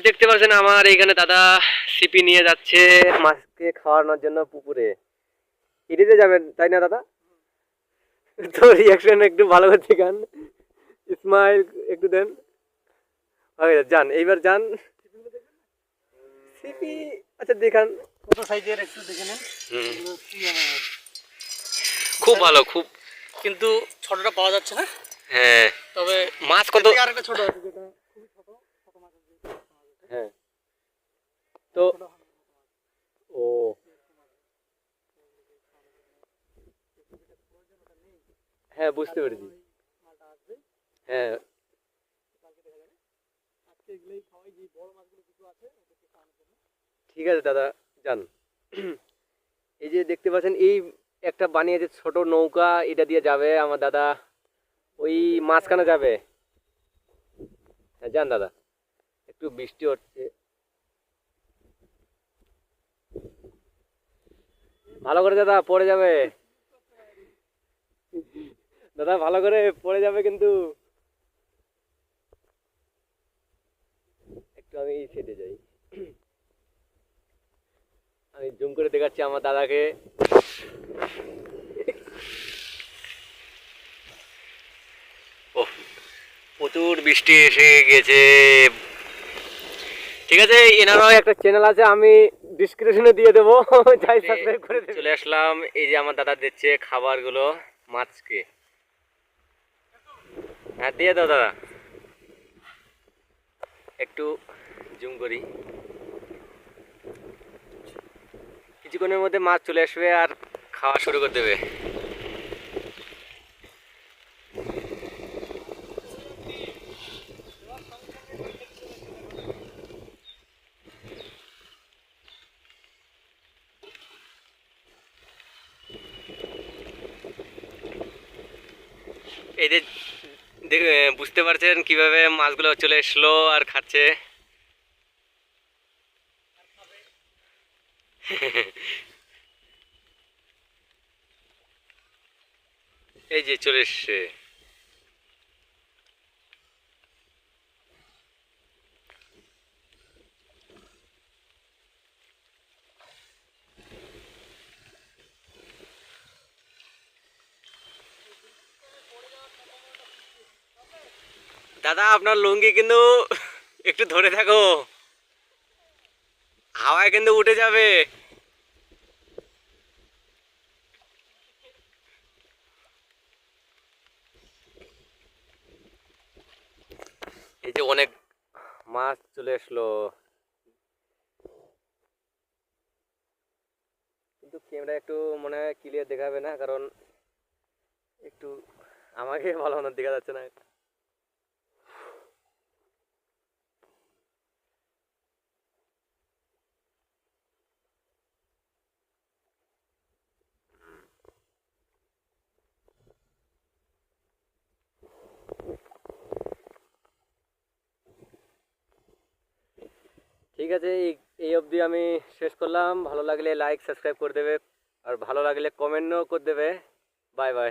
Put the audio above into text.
দেখতে পাচ্ছেন আমার এইখানে দাদা সিপি নিয়ে যাচ্ছে মাছকে খাওয়ানোর জন্য পুকুরে। ইডিতে যাবেন তাই না দাদা? তো রিয়াকশন একটু ভালো করে দেখান, স্মাইল একটু দেন। যান, এইবার যান। সিপি আচ্ছা দেখান ছোট সাইজের, একটু দেখে নেন। খুব ভালো, খুব। কিন্তু ছোটটা পাওয়া যাচ্ছে না। হ্যাঁ, তবে মাছ কত? আরেকটা ছোট আছে যেটা খুবই ছোট, ছোট মাছ আছে। হ্যাঁ, তো ও হ্যাঁ, বুঝতে পেরেছি। হ্যাঁ, ঠিক আছে দাদা, যান। এই যে দেখতে পাচ্ছেন এই একটা বানিয়েছে ছোট নৌকা, এটা দিয়ে যাবে আমার দাদা ওই মাঝখানে যাবে। হ্যাঁ, যান দাদা। একটু বৃষ্টি হচ্ছে, ভালো করে দাদা, পড়ে যাবে। দাদা ভালো করে পড়ে যাবে কিন্তু। একটু আমি এই সাইডে যাই, আমি জুম করে দেখাচ্ছি আমার দাদাকে। ও, প্রচুর বৃষ্টি এসে গেছে। ঠিক আছে, এনারাও একটা চ্যানেল আছে, আমি ডিসক্রিপশনে দিয়ে দেবো, যাই সাবস্ক্রাইব করে দেবে। চলে আসলাম, এই যে আমার দাদা দিচ্ছে খাবারগুলো মাছকে। হ্যাঁ, দিয়ে দাও দাদা, একটু জুম করি। কিছুক্ষণের মধ্যে মাছ চলে আসবে আর খাওয়া শুরু করে দেবে। এই যে বুঝতে পারছেন কিভাবে মাছগুলো চলে এসলো আর খাচ্ছে। এই যে চলে এসছে। দাদা আপনার লুঙ্গি কিন্তু একটু ধরে থাকো, হাওয়ায় কিন্তু উঠে যাবে। এই যে অনেক মাছ চলে আসলো, কিন্তু ক্যামেরা একটু মনে হয় ক্লিয়ার দেখাবে না, কারণ একটু আমাকে ভালো মতো দেখা যাচ্ছে না। ঠিক আছে, এই অবধি আমি শেষ করলাম। ভালো লাগলে লাইক সাবস্ক্রাইব করে দেবে, আর ভালো লাগলে কমেন্টও করে দেবে। Bye bye.